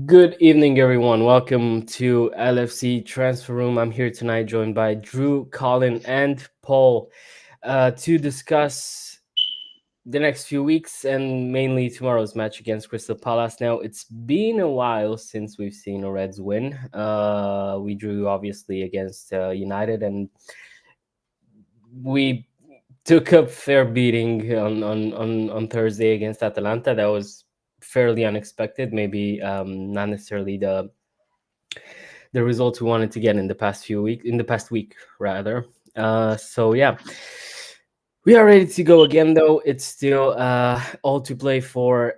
Good evening, everyone. Welcome to LFC Transfer Room. I'm here tonight, joined by Drew, Colin, and Paul, to discuss the next few weeks and mainly tomorrow's match against Crystal Palace. Now, it's been a while since we've seen a Reds win. We drew obviously against United, and we took a fair beating on Thursday against Atalanta. That was fairly unexpected. Maybe not necessarily the results we wanted to get in the past week rather. So yeah, we are ready to go again. Though it's still all to play for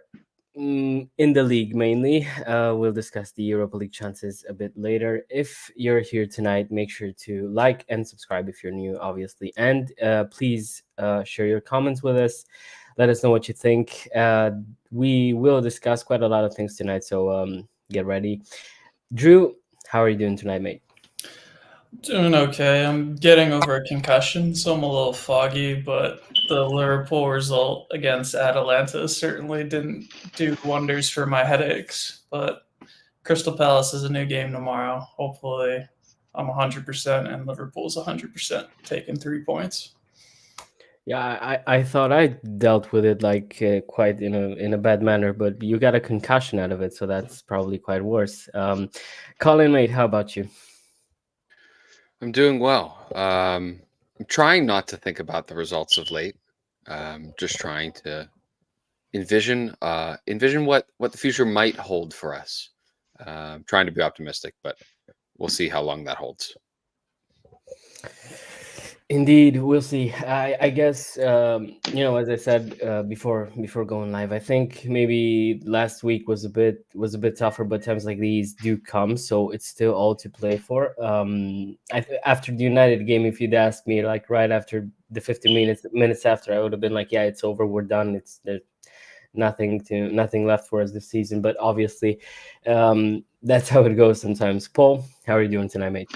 in the league mainly. We'll discuss the Europa League chances a bit later. If you're here tonight, make sure to like and subscribe if you're new, obviously, and please share your comments with us. Let us know what you think. We will discuss quite a lot of things tonight, so get ready. Drew, how are you doing tonight, mate? Doing okay. I'm getting over a concussion, so I'm a little foggy, but the Liverpool result against Atalanta certainly didn't do wonders for my headaches. But Crystal Palace is a new game tomorrow. Hopefully, I'm 100% and Liverpool's 100% taking 3 points. Yeah, I thought I dealt with it like quite in a bad manner, but you got a concussion out of it, so that's probably quite worse. Colin, mate, how about you? I'm doing well. I'm trying not to think about the results of late. Just trying to envision what the future might hold for us. Trying to be optimistic, but we'll see how long that holds. Indeed, we'll see. I guess as I said before going live, I think maybe last week was a bit tougher, but times like these do come, so it's still all to play for. After the United game, if you'd asked me like right after the 50 minutes after, I would have been like, yeah, it's over, we're done. There's nothing left for us this season. But obviously, that's how it goes sometimes. Paul, how are you doing tonight, mate?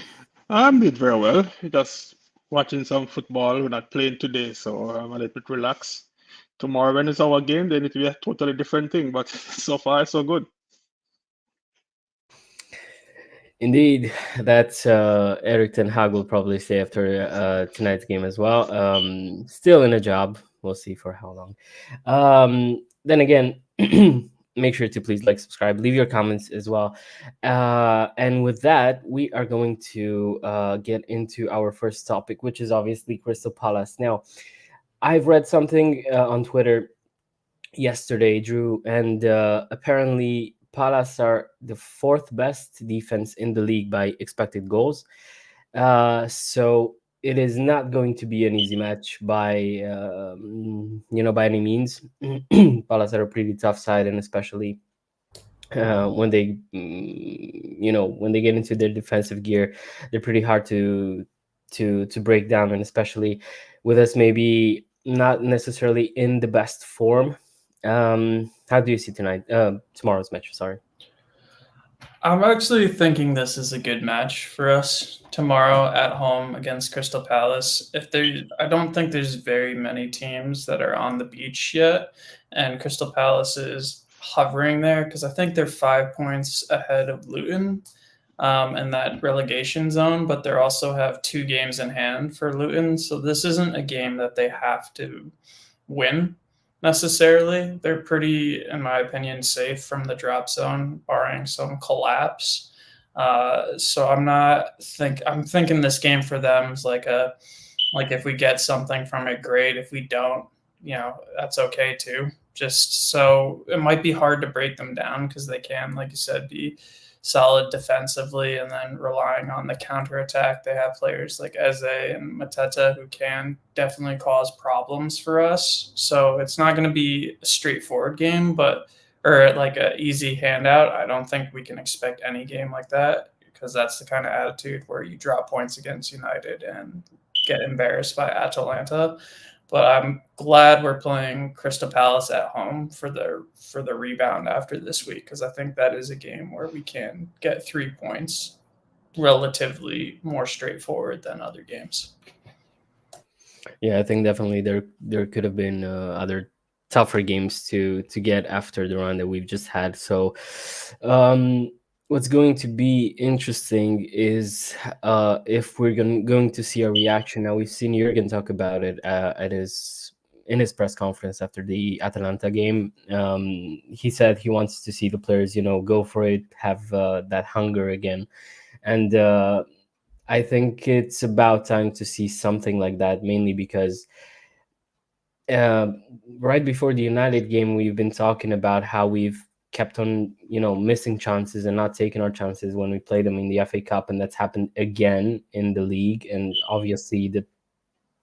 I'm doing very well. Just watching some football. We're not playing today, so I'm a little bit relaxed. Tomorrow, when it's our game, then it will be a totally different thing. But so far, so good. Indeed, that's Eric Ten Hag will probably say after tonight's game as well. Still in a job. We'll see for how long. Then again, make sure to please like, subscribe, leave your comments as well. And with that, we are going to get into our first topic, which is obviously Crystal Palace. Now, I've read something on Twitter yesterday, Drew, and apparently Palace are the fourth best defense in the league by expected goals. So it is not going to be an easy match by any means. Palace are a pretty tough side, and especially when when they get into their defensive gear, they're pretty hard to break down, and especially with us maybe not necessarily in the best form. How do you see tomorrow's match? Sorry. I'm actually thinking this is a good match for us tomorrow at home against Crystal Palace. I don't think there's very many teams that are on the beach yet, and Crystal Palace is hovering there because I think they're 5 points ahead of Luton in that relegation zone, but they also have 2 games in hand for Luton. So this isn't a game that they have to win necessarily. They're pretty, in my opinion, safe from the drop zone, barring some collapse. So I'm thinking this game for them is like if we get something from it, great. If we don't, that's okay too. Just so it might be hard to break them down because they can, like you said, be solid defensively and then relying on the counterattack. They have players like Eze and Mateta who can definitely cause problems for us. So it's not going to be a straightforward game, or like an easy handout. I don't think we can expect any game like that because that's the kind of attitude where you drop points against United and get embarrassed by Atalanta. But I'm glad we're playing Crystal Palace at home for the rebound after this week because I think that is a game where we can get 3 points relatively more straightforward than other games. Yeah, I think definitely there could have been other tougher games to get after the run that we've just had. So what's going to be interesting is if we're going to see a reaction. Now we've seen Jurgen talk about it at his in his press conference after the Atalanta game. He said he wants to see the players, go for it, have that hunger again, and I think it's about time to see something like that, mainly because uh, right before the United game, we've been talking about how we've kept on, missing chances and not taking our chances when we played them in the FA Cup, and that's happened again in the league. And obviously, the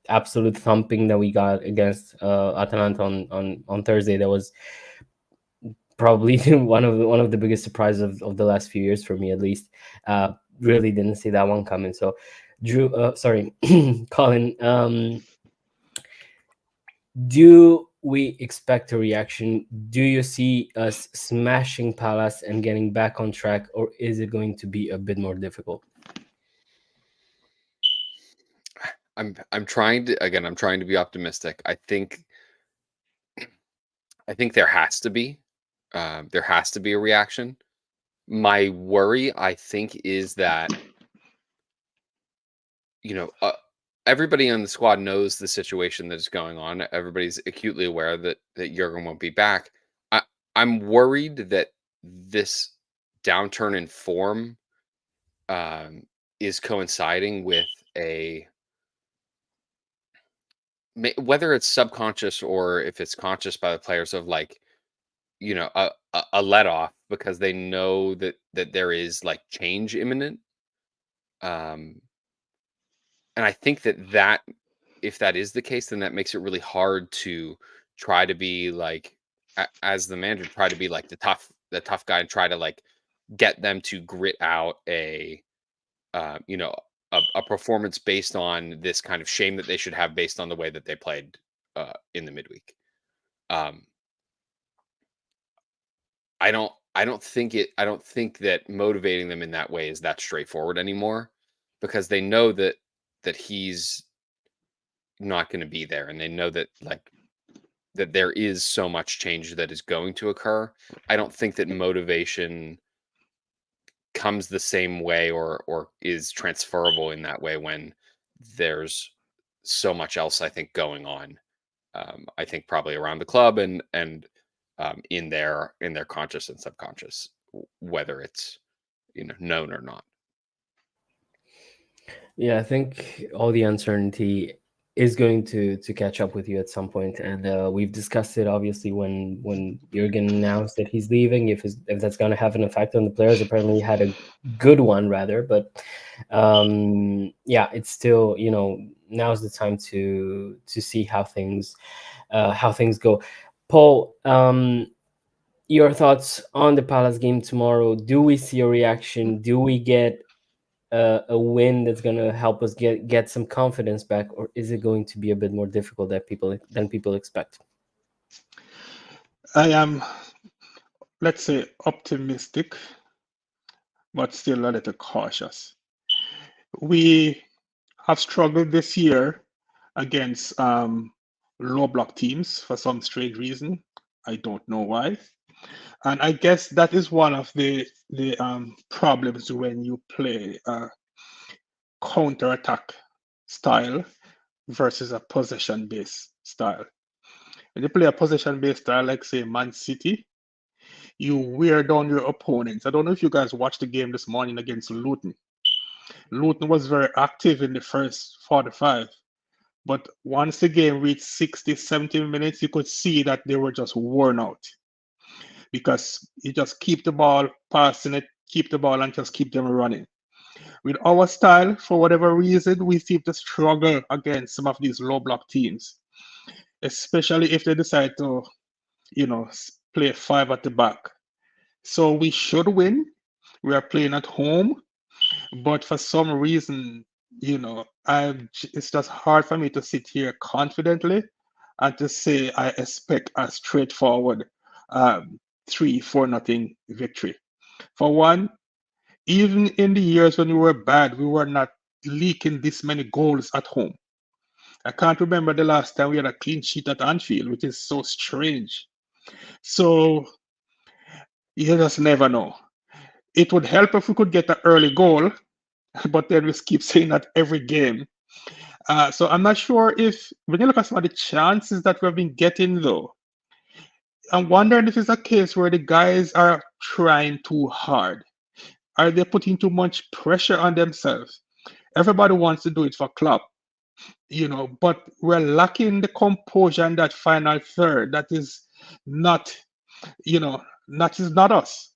absolute thumping that we got against Atalanta on Thursday, that was probably one of the biggest surprises of the last few years for me, at least. Really didn't see that one coming. So, Drew, sorry, Colin. Do we expect a reaction? Do you see us smashing Palace and getting back on track, or is it going to be a bit more difficult? I'm trying to be optimistic. I think there has to be a reaction. My worry, I think, is that everybody on the squad knows the situation that is going on. Everybody's acutely aware that Jurgen won't be back. I'm worried that this downturn in form is coinciding with whether it's subconscious or if it's conscious by the players of a let off because they know that there is change imminent. And I think that if that is the case, then that makes it really hard to try to be as the manager, try to be the tough guy and try to get them to grit out a performance based on this kind of shame that they should have based on the way that they played in the midweek. I don't think that motivating them in that way is that straightforward anymore, because they know that he's not going to be there, and they know that that there is so much change that is going to occur. I don't think that motivation comes the same way or is transferable in that way when there's so much else, I think, going on. I think probably around the club and in their conscious and subconscious, whether it's known or not. Yeah, I think all the uncertainty is going to catch up with you at some point, and we've discussed it obviously when Jurgen announced that he's leaving. If that's going to have an effect on the players, apparently he had a good one rather, but yeah, it's still now's the time to see how things go. Paul, your thoughts on the Palace game tomorrow? Do we see a reaction? Do we get a win that's going to help us get some confidence back, or is it going to be a bit more difficult than people expect? I am, let's say, optimistic, but still a little cautious. We have struggled this year against low block teams for some strange reason. I don't know why. And I guess that is one of the problems when you play a counter-attack style versus a possession-based style. When you play a possession-based style, like say Man City, you wear down your opponents. I don't know if you guys watched the game this morning against Luton. Luton was very active in the first 45, but once the game reached 60, 70 minutes, you could see that they were just worn out because you just keep the ball, passing it, keep the ball, and just keep them running. With our style, for whatever reason, we seem to struggle against some of these low block teams, especially if they decide to, play five at the back. So we should win. We are playing at home, but for some reason, it's just hard for me to sit here confidently and to say I expect a straightforward 3-4 nothing victory. For one, even in the years when we were bad, we were not leaking this many goals at home. I can't remember the last time we had a clean sheet at Anfield, which is so strange. So you just never know. It would help if we could get an early goal, but then we keep saying that every game. So I'm not sure if, when you look at some of the chances that we've been getting, though, I'm wondering if it's a case where the guys are trying too hard. Are they putting too much pressure on themselves? Everybody wants to do it for club, but we're lacking the composure in that final third. That is not, that is not us.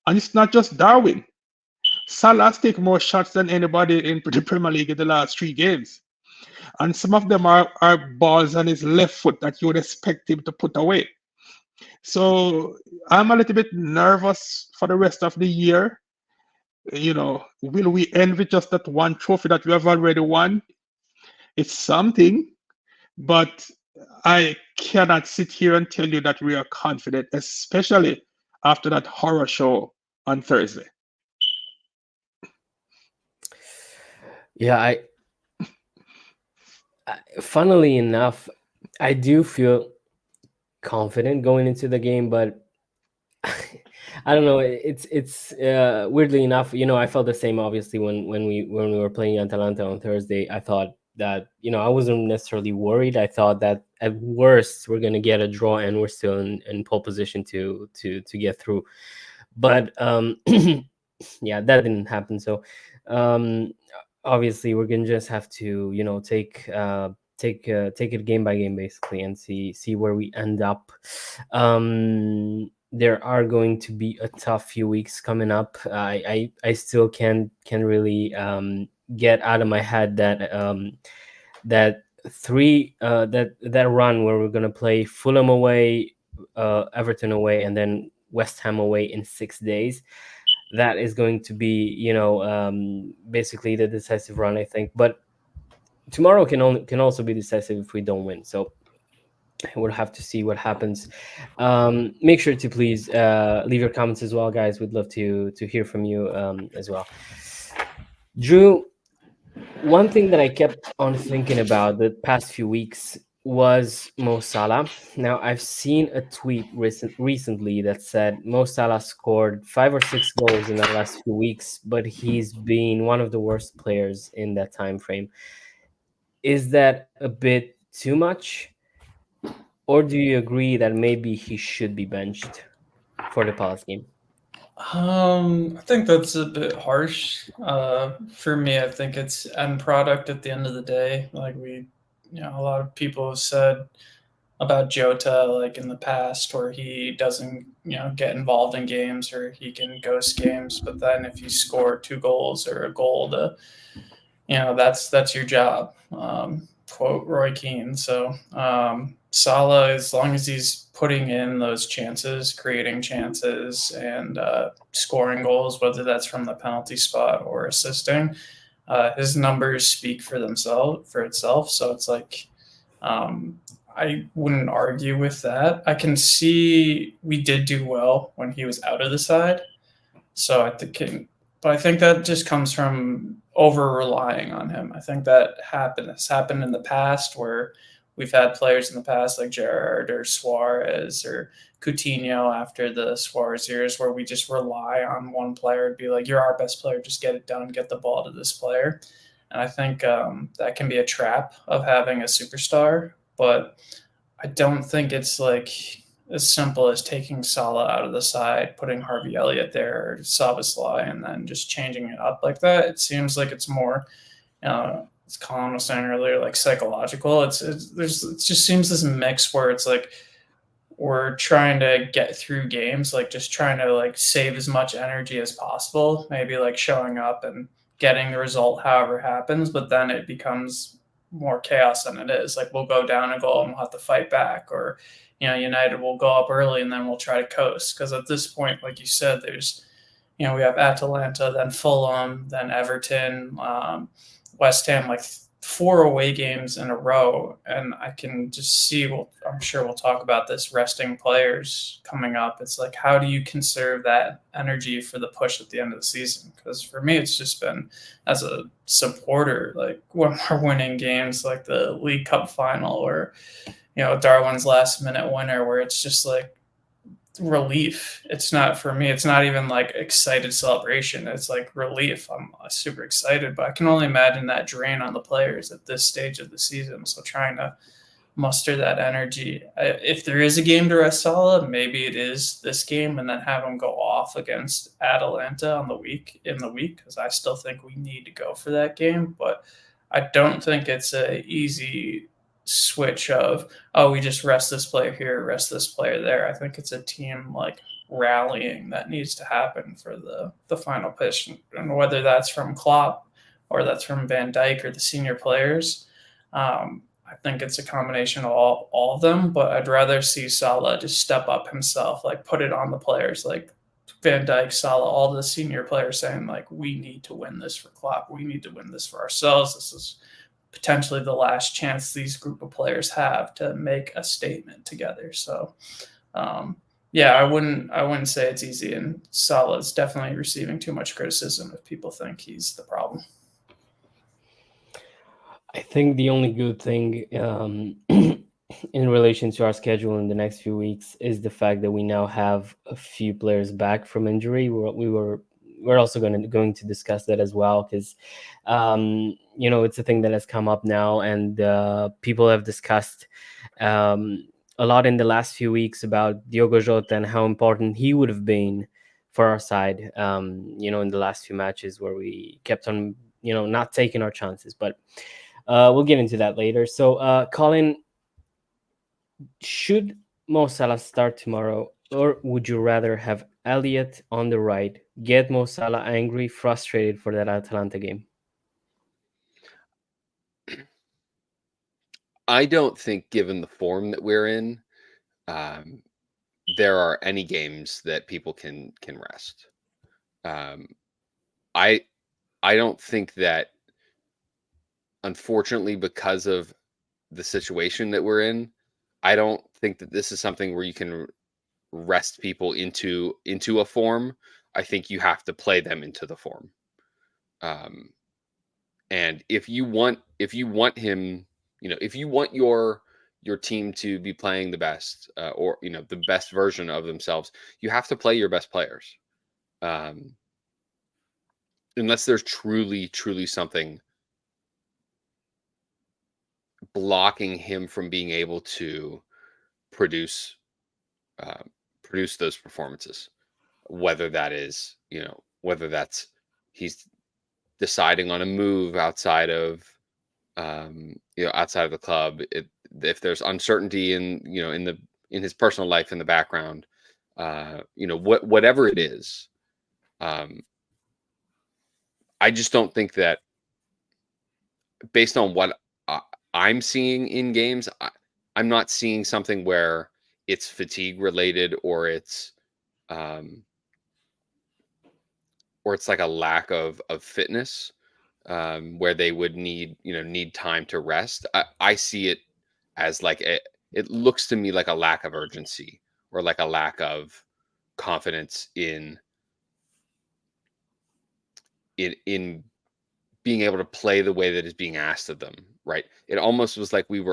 And it's not just Darwin. Salah's taken more shots than anybody in the Premier League in the last 3 games. And some of them are balls on his left foot that you would expect him to put away. So I'm a little bit nervous for the rest of the year. Will we end with just that one trophy that we have already won? It's something, but I cannot sit here and tell you that we are confident, especially after that horror show on Thursday. Yeah, funnily enough, I do feel confident going into the game, but I don't know. It's weirdly enough, I felt the same. Obviously, when we were playing Atalanta on Thursday, I thought that I wasn't necessarily worried. I thought that at worst we're gonna get a draw and we're still in pole position to get through. But yeah, that didn't happen. So obviously we're gonna just have to take it game by game basically and see where we end up. There are going to be a tough few weeks coming up. I still can really get out of my head that that run where we're gonna play Fulham away, Everton away, and then West Ham away in 6 days. That is going to be basically the decisive run, I think. But tomorrow can also be decisive if we don't win. So we'll have to see what happens. Make sure to please leave your comments as well, guys. We'd love to hear from you as well. Drew, one thing that I kept on thinking about the past few weeks was Mo Salah. Now, I've seen a tweet recently that said Mo Salah scored 5 or 6 goals in the last few weeks, but he's been one of the worst players in that time frame. Is that a bit too much? Or do you agree that maybe he should be benched for the Palace game? I think that's a bit harsh. For me, I think it's end product at the end of the day. Like a lot of people have said about Jota, like in the past, where he doesn't, get involved in games or he can ghost games. But then if you score 2 goals or a goal that's your job. Quote Roy Keane. So Salah, as long as he's putting in those chances, creating chances, and scoring goals, whether that's from the penalty spot or assisting, his numbers speak for itself. So it's like I wouldn't argue with that. I can see we did do well when he was out of the side. So but I think that just comes from over relying on him. I think that has happened in the past where we've had players in the past like Gerrard or Suarez or Coutinho after the Suarez years where we just rely on one player to be like, you're our best player, just get it done, get the ball to this player. And I think that can be a trap of having a superstar, but I don't think it's like as simple as taking Salah out of the side, putting Harvey Elliott there, or Szoboszlai, and then just changing it up like that. It seems like it's more, as Colin was saying earlier, like psychological. It just seems this mix where it's like we're trying to get through games, like just trying to like save as much energy as possible, maybe like showing up and getting the result however happens, but then it becomes more chaos than it is. Like we'll go down a goal and we'll have to fight back, or United will go up early and then we'll try to coast. Because at this point, like you said, there's, we have Atalanta, then Fulham, then Everton, West Ham, like 4 away games in a row, and I can just see. Well, I'm sure we'll talk about this resting players coming up. It's like, how do you conserve that energy for the push at the end of the season? Because for me, it's just been, as a supporter, like when we're winning games like the League Cup final, or Darwin's last minute winner, where it's just like relief. It's not, for me, it's not even like excited celebration. It's like relief. I'm super excited, but I can only imagine that drain on the players at this stage of the season. So trying to muster that energy. If there is a game to rest Salah, maybe it is this game, and then have him go off against Atalanta in the week, because I still think we need to go for that game. But I don't think it's a easy switch of, oh, we just rest this player here, rest this player there. I think it's a team like rallying that needs to happen for the final pitch, and whether that's from Klopp or that's from Van Dijk or the senior players. I think it's a combination of all of them, but I'd rather see Salah just step up himself, like put it on the players, like Van Dijk, Salah, all the senior players saying, like, we need to win this for Klopp. We need to win this for ourselves. This is potentially the last chance these group of players have to make a statement together. So, yeah, I wouldn't say it's easy, and Salah is definitely receiving too much criticism if people think he's the problem. I think the only good thing in relation to our schedule in the next few weeks is the fact that we now have a few players back from injury. We're also going to discuss that as well, because it's a thing that has come up now, and people have discussed a lot in the last few weeks about Diogo Jota and how important he would have been for our side. In the last few matches where we kept on not taking our chances, but we'll get into that later. So, Colin, should Mo Salah start tomorrow, or would you rather have Elliott on the right, get Mo Salah angry, frustrated for that Atalanta game? I don't think, given the form that we're in, there are any games that people can rest. I don't think that, unfortunately, because of the situation that we're in, I don't think that this is something where you can rest people into a form. I think you have to play them into the form. And if you want him, if you want your team to be playing the best, or the best version of themselves, you have to play your best players. Unless there's truly something blocking him from being able to produce those performances, whether that's he's deciding on a move outside of the club, if there's uncertainty in his personal life in the background, whatever it is, I just don't think that, based on what I'm seeing in games, I'm not seeing something where it's fatigue related, or it's like a lack of fitness, where they would need time to rest. I see it as like it looks to me like a lack of urgency, or like a lack of confidence in being able to play the way that is being asked of them. Right. It almost was like we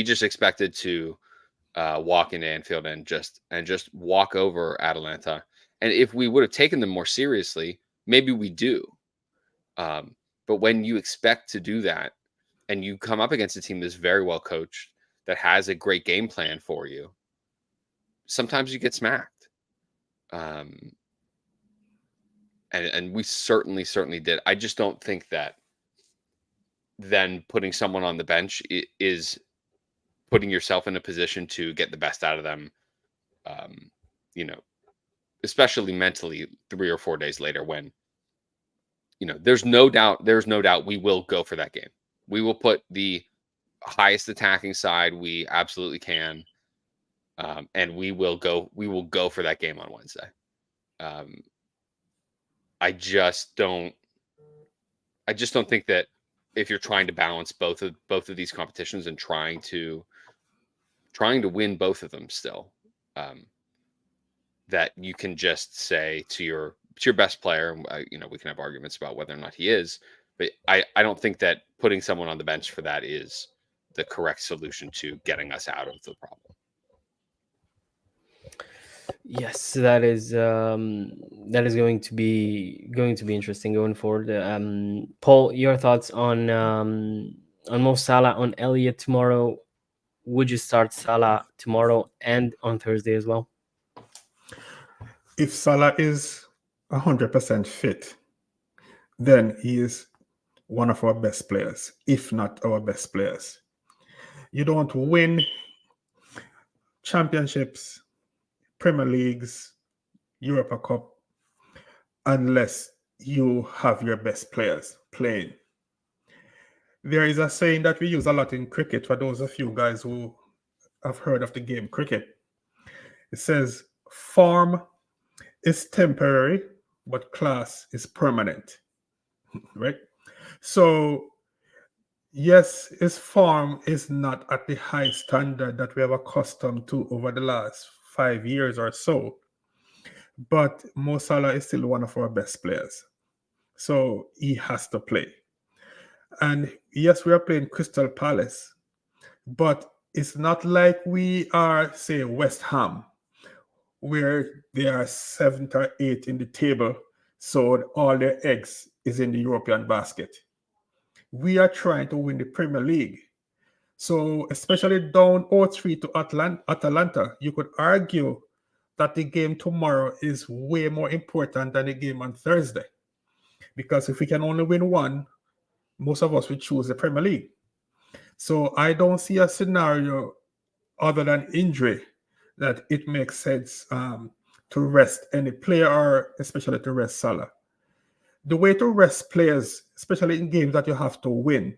just expected to walk into Anfield and just walk over Atalanta. And if we would have taken them more seriously, maybe we do. But when you expect to do that, and you come up against a team that's very well coached, that has a great game plan for you, sometimes you get smacked. And we certainly did. I just don't think that then putting someone on the bench is putting yourself in a position to get the best out of them, especially mentally 3 or 4 days later, when there's no doubt we will go for that game. We will put the highest attacking side we absolutely can, and we will go for that game on Wednesday. I just don't think that if you're trying to balance both of these competitions and trying to win both of them still, that you can just say to your best player, we can have arguments about whether or not he is, but I don't think that putting someone on the bench for that is the correct solution to getting us out of the problem. Yes, that is going to be interesting going forward. Paul, your thoughts on Mo Salah, on Elliott tomorrow? Would you start Salah tomorrow and on Thursday as well? If Salah is 100% fit, then he is one of our best players, if not our best players. You don't win championships, Premier Leagues, Europa Cup, unless you have your best players playing. There is a saying that we use a lot in cricket, for those of you guys who have heard of the game cricket. It says, form is temporary, but class is permanent. Right? So, yes, his form is not at the high standard that we have accustomed to over the last 5 years or so. But Mo Salah is still one of our best players. So he has to play. And yes, we are playing Crystal Palace, but it's not like we are, say, West Ham, where they are 7th or 8th in the table, so all their eggs is in the European basket. We are trying to win the Premier League. So especially down 0-3 to Atalanta, you could argue that the game tomorrow is way more important than the game on Thursday. Because if we can only win one, most of us would choose the Premier League. So I don't see a scenario other than injury that it makes sense to rest any player, or especially to rest Salah. The way to rest players, especially in games that you have to win,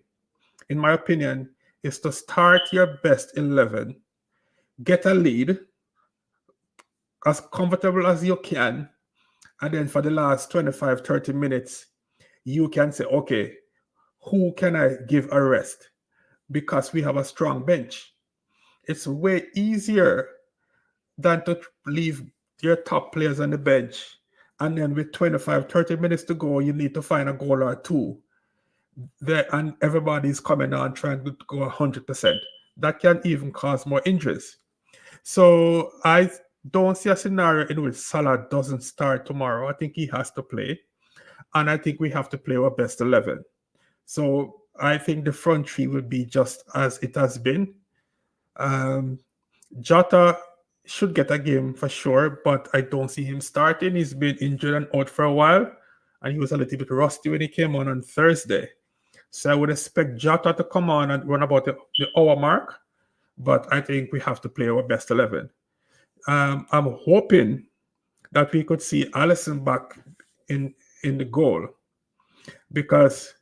in my opinion, is to start your best 11, get a lead as comfortable as you can, and then for the last 25, 30 minutes, you can say, okay, who can I give a rest? Because we have a strong bench. It's way easier than to leave your top players on the bench, and then with 25, 30 minutes to go, you need to find a goal or two there, and everybody's coming on trying to go 100%. That can even cause more injuries. So I don't see a scenario in which Salah doesn't start tomorrow. I think he has to play, and I think we have to play our best 11. So I think the front three will be just as it has been. Jota should get a game for sure, but I don't see him starting. He's been injured and out for a while, and he was a little bit rusty when he came on Thursday. So I would expect Jota to come on and run about the hour mark, but I think we have to play our best 11. I'm hoping that we could see Alisson back in the goal, because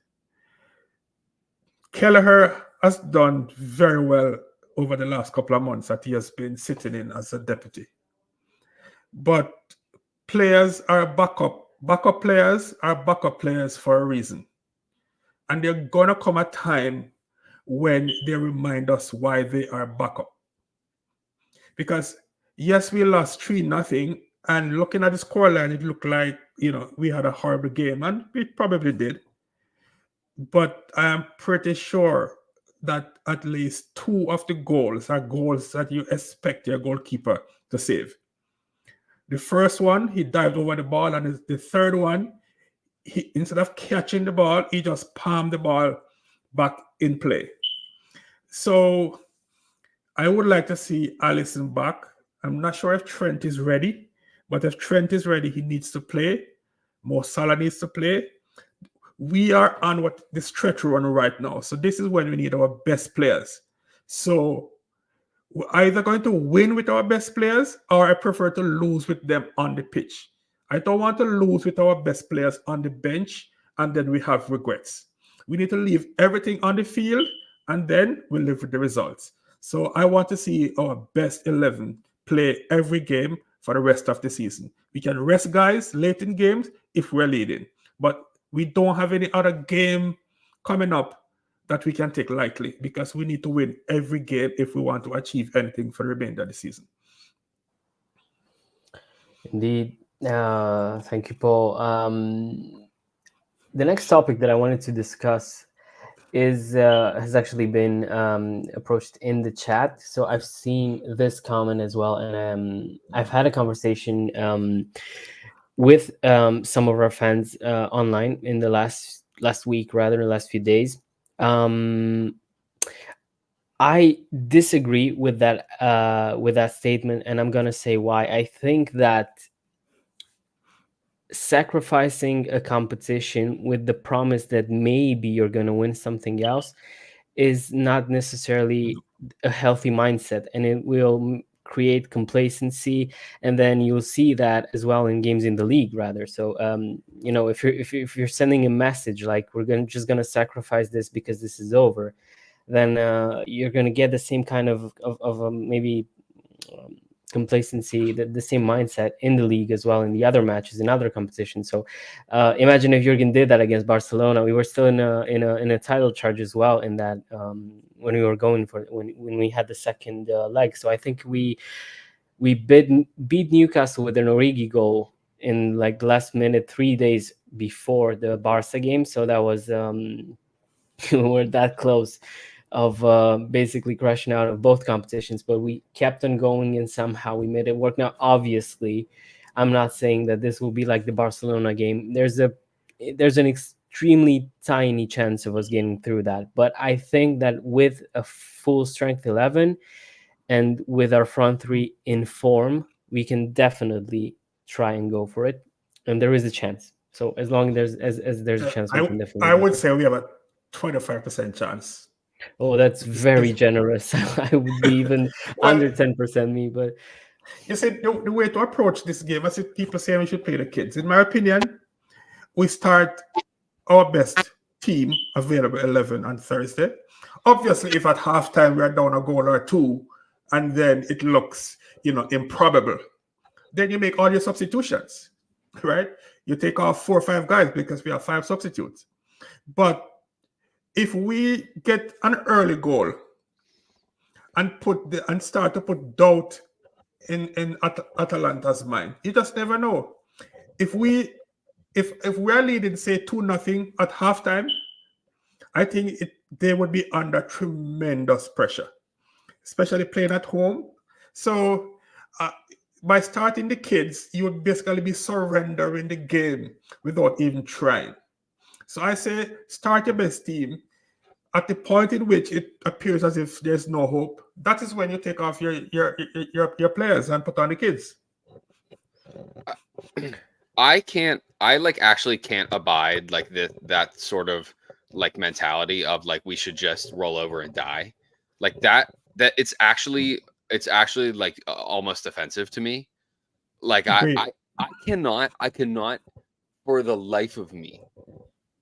Kelleher has done very well over the last couple of months that he has been sitting in as a deputy. But players are backup. Backup players are backup players for a reason. And they're going to come a time when they remind us why they are backup. Because, yes, we lost 3-0, and looking at the scoreline, it looked like, we had a horrible game, and we probably did. But I am pretty sure that at least 2 of the goals are goals that you expect your goalkeeper to save. The first one, he dived over the ball, and the third one, he, instead of catching the ball, he just palmed the ball back in play. So I would like to see Alisson back. I'm not sure if Trent is ready, but if Trent is ready, he needs to play. Mo Salah needs to play. We are on the stretch run right now. So this is when we need our best players. So we're either going to win with our best players, or I prefer to lose with them on the pitch. I don't want to lose with our best players on the bench, and then we have regrets. We need to leave everything on the field, and then we'll live with the results. So I want to see our best 11 play every game for the rest of the season. We can rest guys late in games if we're leading, but we don't have any other game coming up that we can take lightly, because we need to win every game if we want to achieve anything for the remainder of the season. Indeed. Thank you, Paul. The next topic that I wanted to discuss has actually been approached in the chat. So I've seen this comment as well, and I've had a conversation with some of our fans online in the last week, rather, the last few days. I disagree with that statement, and I'm gonna say why. I think that sacrificing a competition with the promise that maybe you're gonna win something else is not necessarily a healthy mindset, and it will create complacency, and then you'll see that as well in games in the league, rather. So if you're sending a message like we're gonna sacrifice this because this is over, then you're gonna get the same kind of maybe complacency, the same mindset in the league as well, in the other matches, in other competitions. So imagine if Jurgen did that against Barcelona. We were still in a title charge as well in that when we were going for when we had the second leg. So I think we beat Newcastle with an Origi goal in like the last minute, 3 days before the Barca game. So that was we're that close of basically crashing out of both competitions, but we kept on going and somehow we made it work. Now, obviously, I'm not saying that this will be like the Barcelona game. There's an extremely tiny chance of us getting through that, but I think that with a full strength 11 and with our front three in form, we can definitely try and go for it, and there is a chance. So as long as there's a chance, we can definitely. I would say we have a 25% chance. Oh, that's very generous. I would be even under 10% me, but you see, the way to approach this game, I see people saying we should play the kids. In my opinion, we start our best team available 11 on Thursday. Obviously, if at halftime we are down a goal or two, and then it looks, improbable, then you make all your substitutions, right? You take off 4 or 5 guys because we have 5 substitutes. But if we get an early goal and start to put doubt in Atalanta's mind, you just never know. If we are leading, say 2-0 at halftime, I think they would be under tremendous pressure, especially playing at home. So by starting the kids, you would basically be surrendering the game without even trying. So I say start your best team. At the point in which it appears as if there's no hope, that is when you take off your players and put on the kids. I actually can't abide like that sort of like mentality of like we should just roll over and die. Like that it's actually like almost offensive to me. Like I cannot for the life of me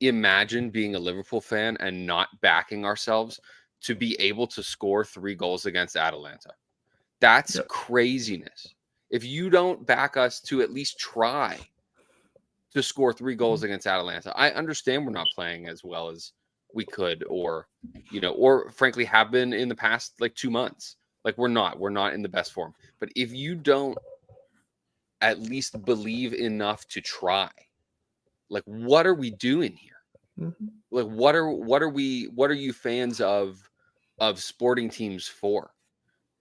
imagine being a Liverpool fan and not backing ourselves to be able to score 3 goals against Atalanta. That's craziness. If you don't back us to at least try to score 3 goals against Atalanta, I understand we're not playing as well as we could, or frankly have been in the past like 2 months. Like we're not in the best form. But if you don't at least believe enough to try, like what are we doing here? Mm-hmm. Like what are you fans of sporting teams for?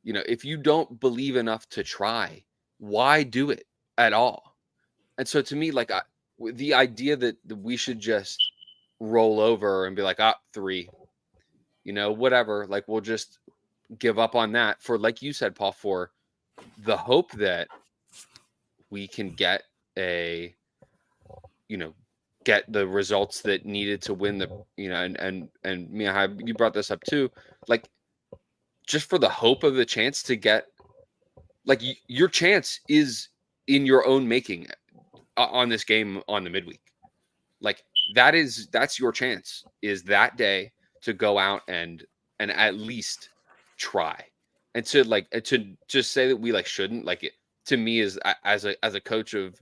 If you don't believe enough to try, why do it at all? And so to me, like the idea that we should just roll over and be like, 3, whatever, like we'll just give up on that for, like you said, Paul, for the hope that we can get get the results that needed to win the, and Mia, you brought this up too, like just for the hope of the chance to get, like your chance is in your own making on this game on the midweek. Like that's your chance, is that day to go out and at least try. And to just say that we like shouldn't, like it to me is as a coach of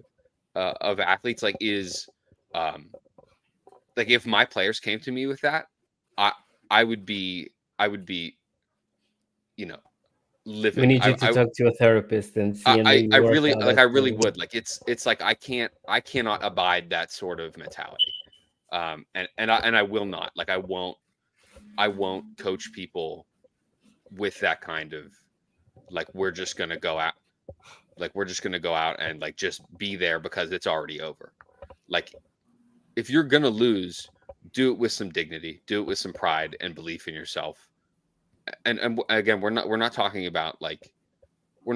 athletes, like is like if my players came to me with that, I would be, you know, livid. We need you to talk to a therapist and see and maybe I work really out like. a I really solution. would like. It's like I cannot abide that sort of mentality. And I will not. Like I won't coach people with that kind of like we're just gonna go out. Like we're just gonna go out and like just be there because it's already over. Like if you're gonna lose, do it with some dignity, do it with some pride and belief in yourself. And again, we're not talking about like high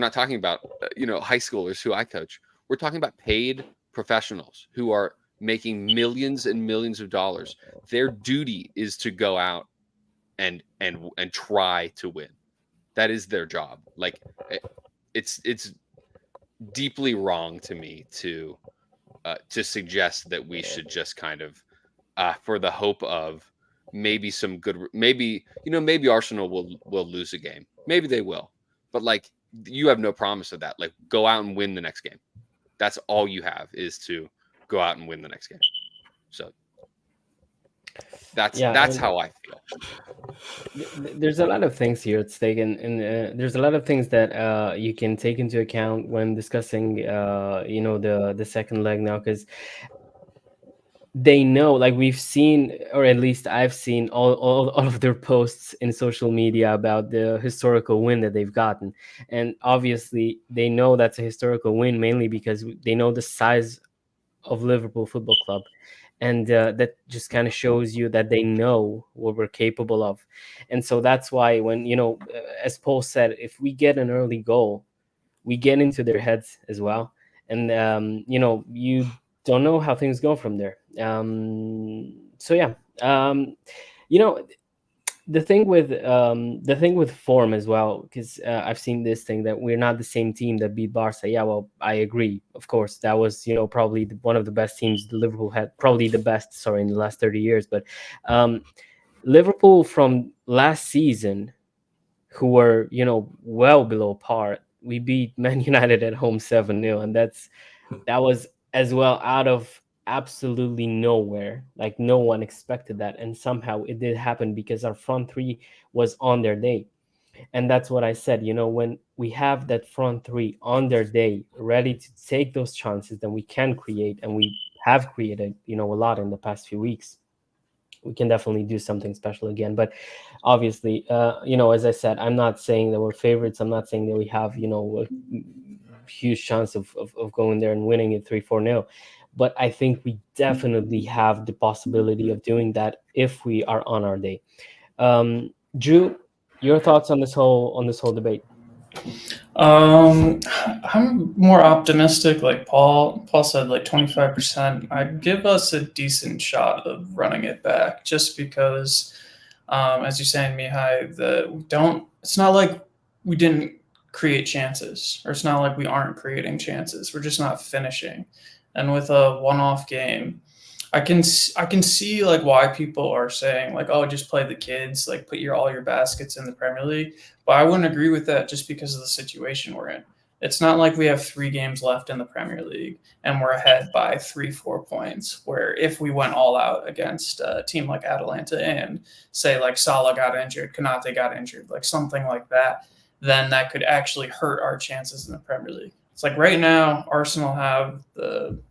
schoolers who I coach. We're talking about paid professionals who are making millions and millions of dollars. Their duty is to go out and try to win. That is their job. Like it's deeply wrong to me to suggest that we should just kind of for the hope of maybe some good, maybe Arsenal will lose a game, maybe they will, but like you have no promise of that. Like go out and win the next game. That's all you have is to go out and win the next game. So that's Yeah, how I feel. there's a lot of things here at stake, and there's a lot of things that you can take into account when discussing, the second leg now, because they know, like we've seen, or at least I've seen all of their posts in social media about the historical win that they've gotten. And obviously they know that's a historical win mainly because they know the size of Liverpool Football Club. And that just kind of shows you that they know what we're capable of. And so that's why when, as Paul said, if we get an early goal, we get into their heads as well. And, you don't know how things go from there. So yeah, you know, the thing with form as well, because I've seen this thing that we're not the same team that beat Barca. Yeah, well, I agree. Of course, that was probably one of the best teams the Liverpool had, probably the best, sorry, in the last 30 years. But Liverpool from last season, who were well below par, we beat Man United at home 7-0, and that was as well out of absolutely nowhere. Like no one expected that, and somehow it did happen because our front three was on their day. And that's what I said, when we have that front three on their day, ready to take those chances that we can create, and we have created a lot in the past few weeks, we can definitely do something special again. But obviously, as I said, I'm not saying that we're favorites. I'm not saying that we have a huge chance of going there and winning it 3-4-0. But I think we definitely have the possibility of doing that if we are on our day. Drew, your thoughts on this whole debate? I'm more optimistic. Like Paul said, like 25%. I'd give us a decent shot of running it back, just because, as you're saying, Mihai, it's not like we didn't create chances, or it's not like we aren't creating chances. We're just not finishing. And with a one-off game, I can see like why people are saying like, oh, just play the kids, like put all your baskets in the Premier League. But I wouldn't agree with that, just because of the situation we're in. It's not like we have 3 games left in the Premier League and we're ahead by 3-4 points, where if we went all out against a team like Atalanta and say like Salah got injured, Konate got injured, like something like that, then that could actually hurt our chances in the Premier League. It's like right now, Arsenal have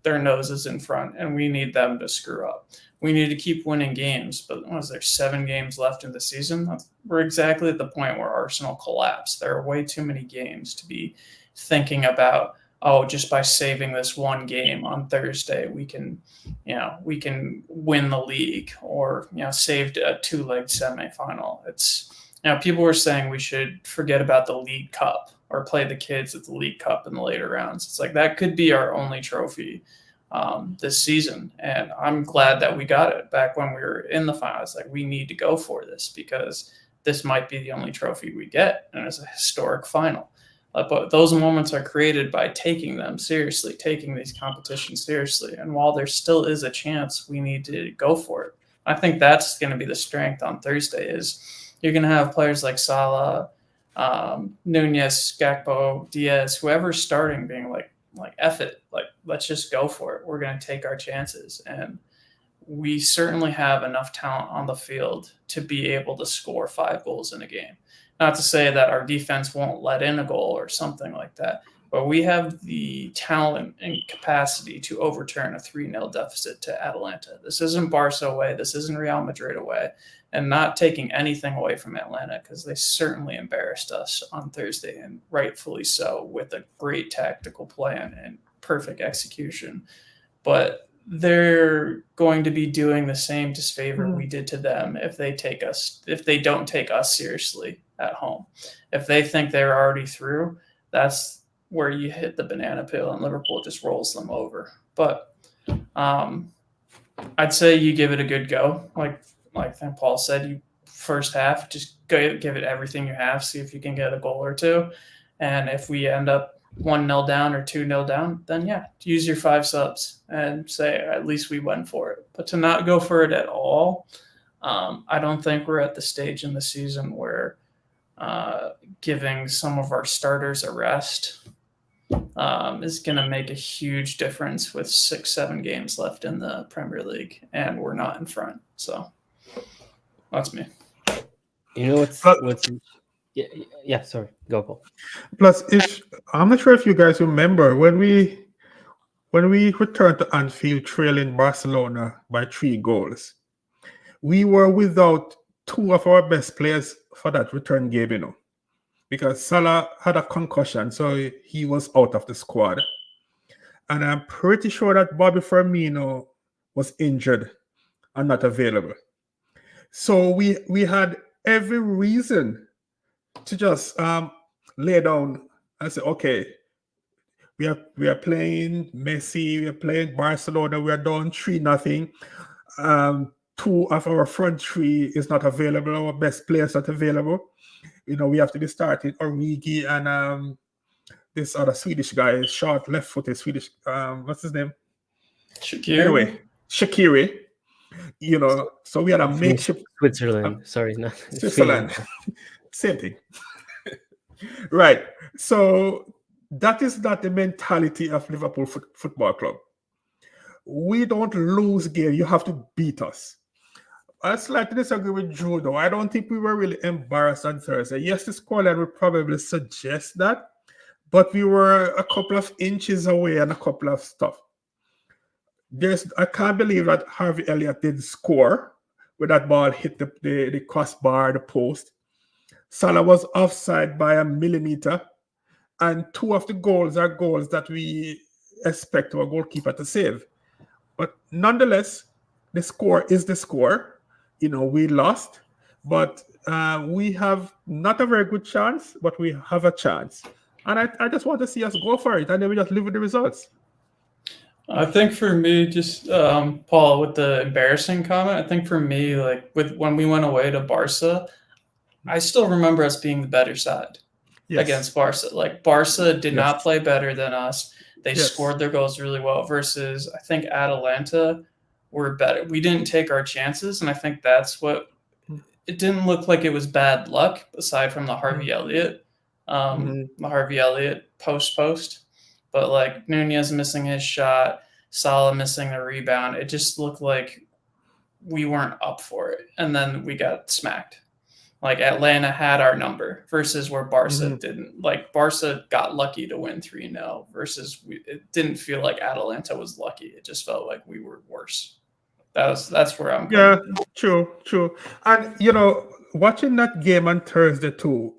their noses in front, and we need them to screw up. We need to keep winning games, but was there 7 games left in the season? We're exactly at the point where Arsenal collapsed. There are way too many games to be thinking about, oh, just by saving this one game on Thursday, we can win the league, or saved a 2-leg semifinal. It's people were saying we should forget about the League Cup or play the kids at the League Cup in the later rounds. It's like that could be our only trophy this season. And I'm glad that we got it back when we were in the finals. Like we need to go for this, because this might be the only trophy we get, and it's a historic final. But those moments are created by taking them seriously, taking these competitions seriously. And while there still is a chance, we need to go for it. I think that's going to be the strength on Thursday. Is you're going to have players like Salah, Nunez, Gakpo, Diaz, whoever's starting, being like F it, like let's just go for it. We're going to take our chances, and we certainly have enough talent on the field to be able to score 5 goals in a game. Not to say that our defense won't let in a goal or something like that, but we have the talent and capacity to overturn a 3-0 deficit to Atalanta. This isn't Barca away. This isn't Real Madrid away. And not taking anything away from Atlanta, because they certainly embarrassed us on Thursday, and rightfully so, with a great tactical plan and perfect execution. But they're going to be doing the same disfavor we did to them if they don't take us seriously at home. If they think they're already through, that's where you hit the banana peel and Liverpool just rolls them over. But I'd say you give it a good go. Like Paul said, you first half, just give it everything you have, see if you can get a goal or two. And if we end up 1-0 down or 2-0 down, then yeah, use your 5 subs and say at least we went for it. But to not go for it at all, I don't think we're at the stage in the season where giving some of our starters a rest is going to make a huge difference with 6-7 games left in the Premier League, and we're not in front. So that's me. You know what's yeah, sorry, go Paul. Plus, I'm not sure if you guys remember when we returned to Anfield trailing Barcelona by 3 goals, we were without 2 of our best players for that return game, you know, because Salah had a concussion, so he was out of the squad. And I'm pretty sure that Bobby Firmino was injured and not available. So we had every reason to just lay down and say, okay, we are playing Messi, we are playing Barcelona, we are down 3-0. 2 of our front 3 is not available, our best players not available. You know, we have to be starting Origi and this other Swedish guy, short left-footed Swedish, what's his name? Shaqiri. Anyway, Shaqiri. You know, so we had a makeshift Switzerland. Sorry, not Switzerland. Same thing. Right. So that is not the mentality of Liverpool Football Club. We don't lose game. You have to beat us. I slightly disagree with Drew, though. I don't think we were really embarrassed on Thursday. Yes, the scoreline would probably suggest that, but we were a couple of inches away and a couple of stuff. I can't believe that Harvey Elliott didn't score when that ball hit the crossbar, the post. Salah was offside by a millimeter, and 2 of the goals are goals that we expect our goalkeeper to save. But nonetheless, the score is the score. You know, we lost, but we have not a very good chance, but we have a chance. And I just want to see us go for it, and then we just live with the results. I think for me, just Paul, with the embarrassing comment, I think for me, like when we went away to Barca, I still remember us being the better side against Barca. Like Barca did not play better than us. They scored their goals really well versus I think Atalanta were better. We didn't take our chances, and I think that's what it didn't look like it was bad luck aside from the Harvey Elliott, post. But like Nunez missing his shot, Salah missing the rebound, it just looked like we weren't up for it. And then we got smacked. Like Atlanta had our number versus where Barca didn't. Like Barca got lucky to win 3-0 versus it didn't feel like Atalanta was lucky. It just felt like we were worse. That's where I'm coming from. True. And you know, watching that game on Thursday too,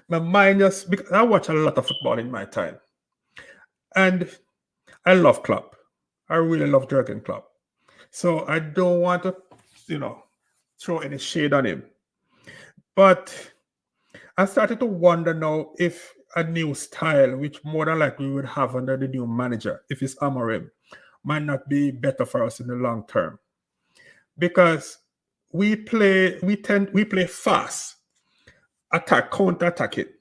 my mind because I watch a lot of football in my time. And I love Klopp. I really love Jurgen Klopp. So I don't want to, throw any shade on him. But I started to wonder now if a new style, which more than likely we would have under the new manager, if it's Amorim, might not be better for us in the long term. Because we play fast, attack, counter-attack it.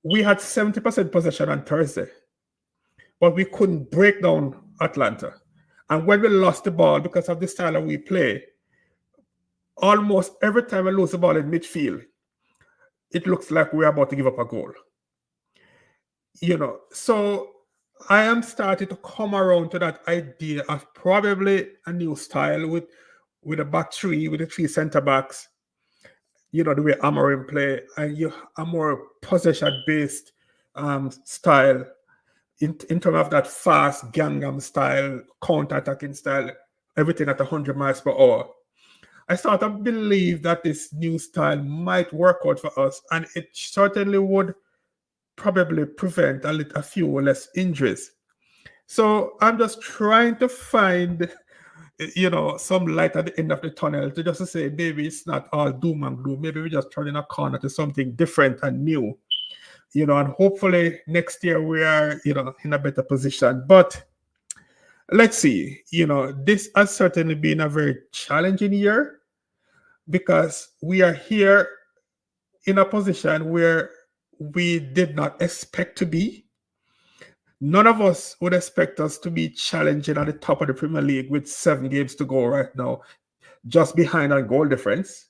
We had 70% possession on Thursday, but we couldn't break down Atlanta. And when we lost the ball because of the style that we play, almost every time we lose the ball in midfield, it looks like we're about to give up a goal. So I am starting to come around to that idea of probably a new style with a back three, with the three centre backs. You know, the way Amorim play, and you a more possession based style in terms of that fast Gangnam style, counter attacking style, everything at 100 miles per hour. I start to believe that this new style might work out for us, and it certainly would probably prevent a few less injuries. So I'm just trying to find, some light at the end of the tunnel to just to say maybe it's not all doom and gloom. Maybe we're just turning a corner to something different and new, and hopefully next year we are, in a better position. But let's see, this has certainly been a very challenging year because we are here in a position where we did not expect to be. None of us would expect us to be challenging at the top of the Premier League with 7 games to go right now, just behind our goal difference,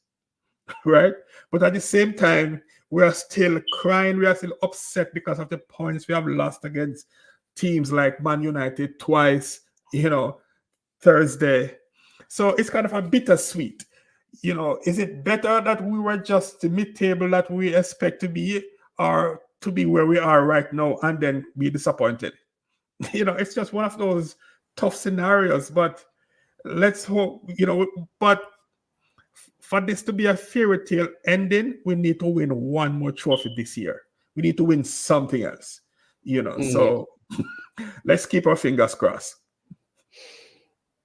right? But at the same time, we are still crying, we are still upset because of the points we have lost against teams like Man United twice, Thursday. So it's kind of a bittersweet. Is it better that we were just the mid-table that we expect to be, or to be where we are right now and then be disappointed? It's just one of those tough scenarios. But let's hope, but for this to be a fairy tale ending, we need to win one more trophy this year. We need to win something else, So let's keep our fingers crossed.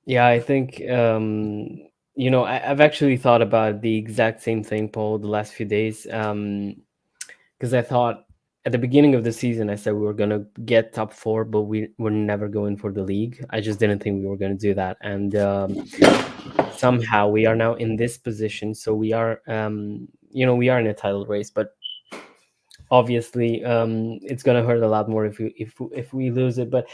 Yeah, I think I've actually thought about the exact same thing, Paul, the last few days. Because I thought at the beginning of the season, I said we were gonna get top four, but we were never going for the league. I just didn't think we were gonna do that, and somehow we are now in this position. So we are, we are in a title race, but obviously, it's gonna hurt a lot more if we lose it. But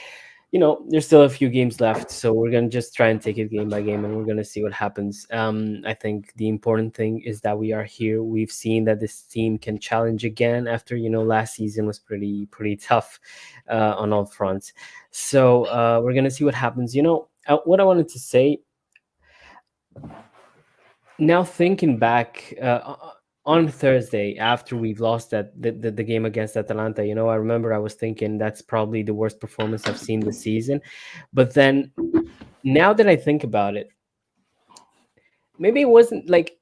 there's still a few games left, so we're gonna just try and take it game by game, and we're gonna see what happens. I think the important thing is that we are here. We've seen that this team can challenge again after last season was pretty tough on all fronts. So we're gonna see what happens. What I wanted to say now, thinking back on Thursday after we've lost the game against Atalanta, I remember I was thinking that's probably the worst performance I've seen this season. But then now that I think about it, maybe it wasn't like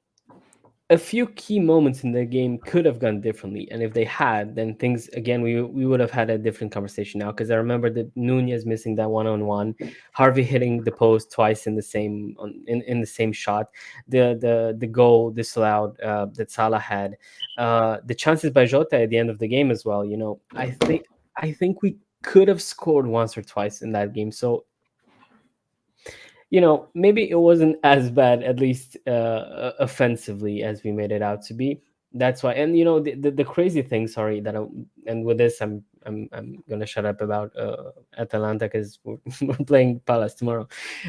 a few key moments in the game could have gone differently, and if they had, then things again we would have had a different conversation now. Because I remember that Nunez missing that one-on-one, Harvey hitting the post twice in the same in the same shot, the goal disallowed that Salah had, the chances by Jota at the end of the game as well. I think we could have scored once or twice in that game. So maybe it wasn't as bad, at least offensively, as we made it out to be. That's why. And the crazy thing, sorry, and with this I'm gonna shut up about Atalanta, because we're playing Palace tomorrow.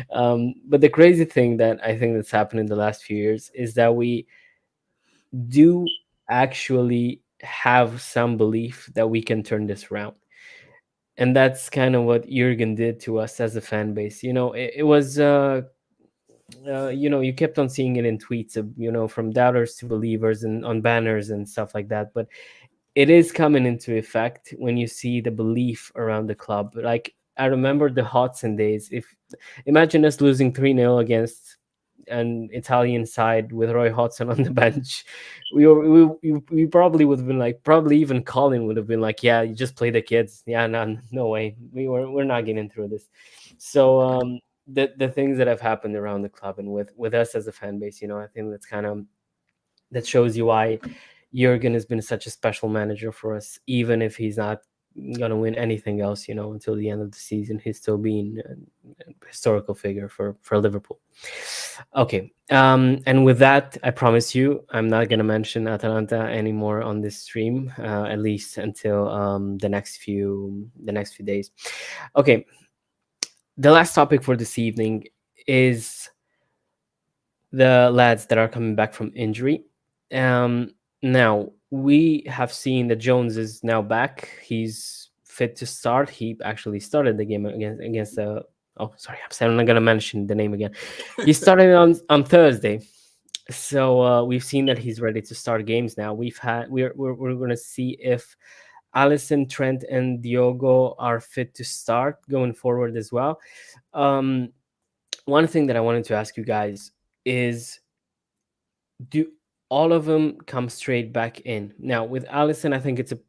But the crazy thing that I think that's happened in the last few years is that we do actually have some belief that we can turn this around. And that's kind of what Jurgen did to us as a fan base. It was you kept on seeing it in tweets of, from doubters to believers and on banners and stuff like that. But it is coming into effect when you see the belief around the club. Like, I remember the Hodgson days. Imagine us losing 3-0 against an Italian side with Roy Hodgson on the bench. We probably would have been like, probably even Colin would have been like, yeah, you just play the kids. Yeah, no way. We're not getting through this. So the things that have happened around the club and with us as a fan base, I think that shows you why Jurgen has been such a special manager for us. Even if he's not gonna win anything else, until the end of the season, he's still being a historical figure for Liverpool. Okay, and with that, I promise you, I'm not gonna mention Atalanta anymore on this stream, at least until the next few days. Okay, the last topic for this evening is the lads that are coming back from injury. Now we have seen that Jones is now back. He's fit to start. He actually started the game against the. Oh, sorry, I'm not gonna mention the name again. He started on Thursday, so we've seen that he's ready to start games now. We're gonna see if Allison, Trent, and Diogo are fit to start going forward as well. One thing that I wanted to ask you guys is, do all of them come straight back in? Now, with Allison, I think it's a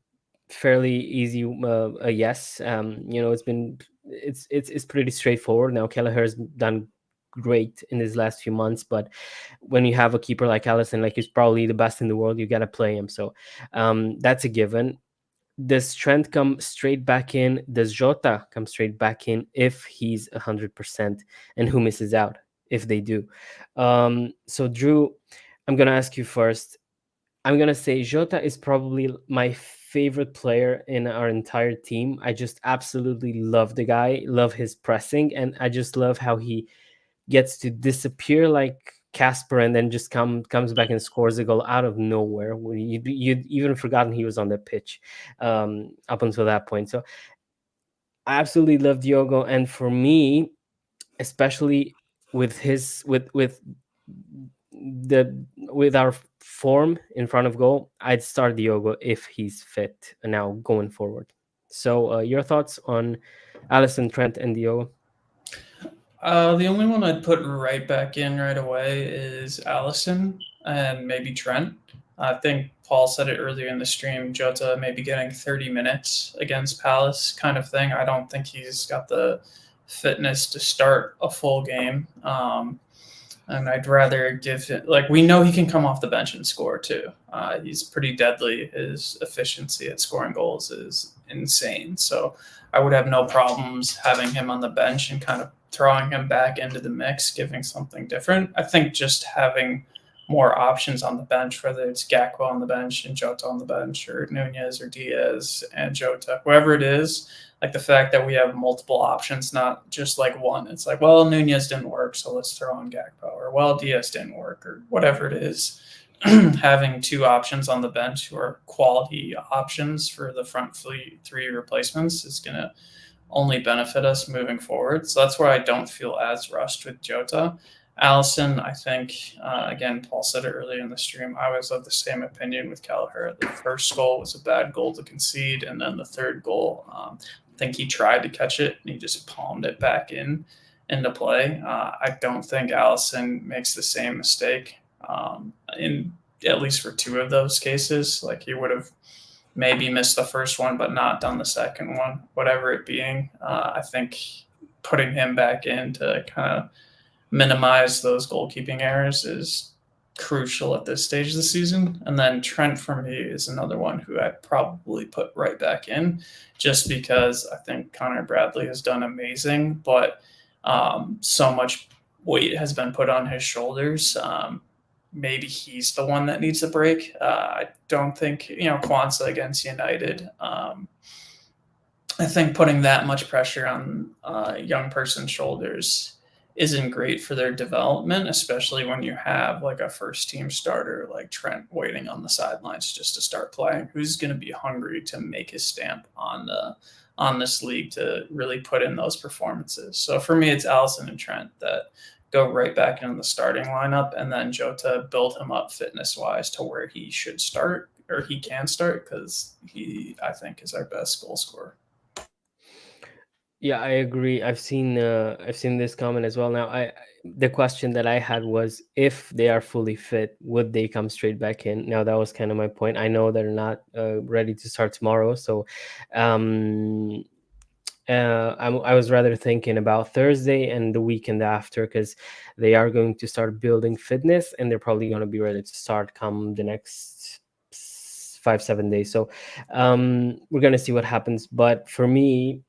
fairly easy a yes. It's pretty straightforward. Now, Kelleher has done great in his last few months, but when you have a keeper like Allison, like he's probably the best in the world, you got to play him. So that's a given. Does Trent come straight back in? Does Jota come straight back in if he's 100%? And who misses out if they do? So Drew, I'm gonna ask you first. I'm gonna say Jota is probably my favorite player in our entire team. I just absolutely love the guy, love his pressing, and I just love how he gets to disappear like Casper and then just comes back and scores a goal out of nowhere. You'd even forgotten he was on the pitch up until that point. So I absolutely love Diogo, and for me, especially with his with our form in front of goal, I'd start Diogo if he's fit now going forward. So your thoughts on Allison, Trent, and Diogo? The only one I'd put right back in right away is Allison and maybe Trent. I think Paul said it earlier in the stream. Jota maybe getting 30 minutes against Palace kind of thing. I don't think he's got the fitness to start a full game. And I'd rather give it, like, we know he can come off the bench and score too. He's pretty deadly. His efficiency at scoring goals is insane. So I would have no problems having him on the bench and kind of throwing him back into the mix, giving something different. I think just having more options on the bench, whether it's Gakpo on the bench and Jota on the bench, or Nunez or Diaz and Jota, whoever it is, like the fact that we have multiple options, not just like one. It's like, well, Nunez didn't work, so let's throw on Gakpo, or well, Diaz didn't work, or whatever it is. Having two options on the bench who are quality options for the front three replacements is going to only benefit us moving forward. So that's where I don't feel as rushed with Jota. Allison, I think, again, Paul said it earlier in the stream, I was of the same opinion with Kelleher. The first goal was a bad goal to concede, and then the third goal, I think he tried to catch it, and he just palmed it back into play. I don't think Allison makes the same mistake in at least for two of those cases. Like, he would have maybe missed the first one, but not done the second one, whatever it being. I think putting him back in to kind of minimize those goalkeeping errors is crucial at this stage of the season. And then Trent, for me, is another one who I'd probably put right back in, just because I think Connor Bradley has done amazing, but so much weight has been put on his shoulders. Maybe he's the one that needs a break. I don't think, Kwanzaa against United, I think putting that much pressure on a young person's shoulders isn't great for their development, especially when you have like a first team starter like Trent waiting on the sidelines just to start playing, who's going to be hungry to make his stamp on this league to really put in those performances. So for me, it's Allison and Trent that go right back into the starting lineup, and then Jota build him up fitness wise to where he should start, or he can start, because he, I think, is our best goal scorer. Yeah, I agree. I've seen this comment as well. Now, the question that I had was, if they are fully fit, would they come straight back in? Now, that was kind of my point. I know they're not ready to start tomorrow, so I was rather thinking about Thursday and the weekend after, because they are going to start building fitness, and they're probably going to be ready to start come the next 5-7 days. So we're going to see what happens. But for me,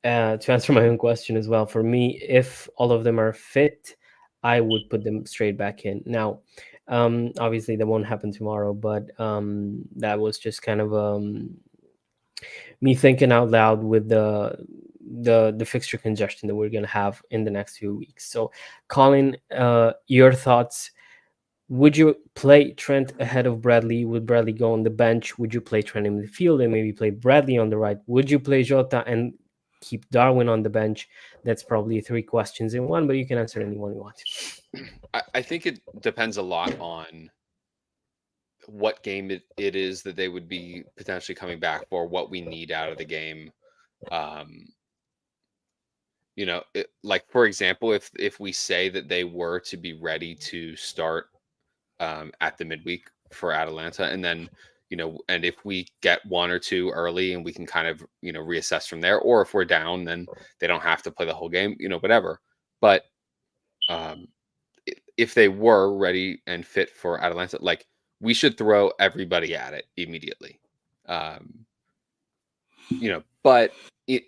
to answer my own question as well, for me, if all of them are fit, I would put them straight back in. Now, obviously that won't happen tomorrow, but that was just kind of me thinking out loud with the fixture congestion that we're going to have in the next few weeks. So Colin, your thoughts, Would you play Trent ahead of Bradley? Would Bradley go on the bench? Would you play Trent in the field and maybe play Bradley on the right? Would you play Jota and keep Darwin on the bench? That's probably 3 questions in one, but you can answer any one you want. I think it depends a lot on what game it is that they would be potentially coming back for, what we need out of the game. Like, for example, if we say that they were to be ready to start at the midweek for Atalanta, and then and if we get 1 or 2 early and we can kind of reassess from there, or if we're down, then they don't have to play the whole game, whatever. But if they were ready and fit for Atalanta, like, we should throw everybody at it immediately. But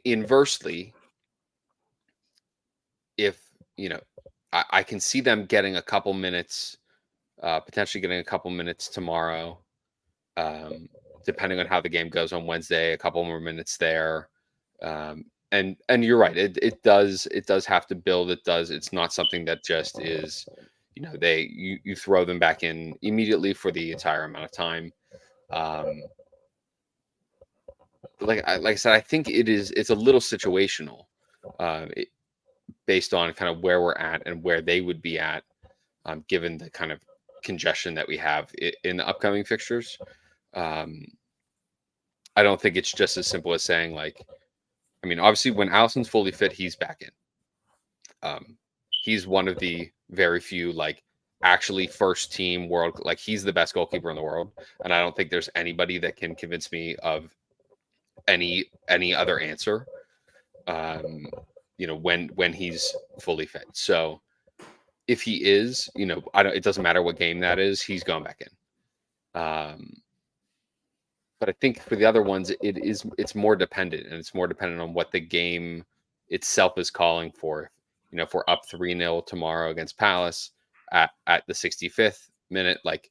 inversely, if I can see them getting a couple minutes, potentially getting a couple minutes tomorrow, depending on how the game goes on Wednesday, a couple more minutes there. And you're right, it does have to build. It's not something that just is, you throw them back in immediately for the entire amount of time. Like I said, I think it's a little situational, based on kind of where we're at and where they would be at, given the kind of congestion that we have in the upcoming fixtures. I don't think it's just as simple as saying, like, I mean, obviously when Alisson's fully fit, he's back in. He's one of the very few, like, actually first team world, like, he's the best goalkeeper in the world. And I don't think there's anybody that can convince me of any other answer, when he's fully fit. So if he is, it doesn't matter what game that is, he's going back in. But I think for the other ones, it's more dependent, and it's more dependent on what the game itself is calling for. If we're up 3-0 tomorrow against Palace at the 65th minute, like,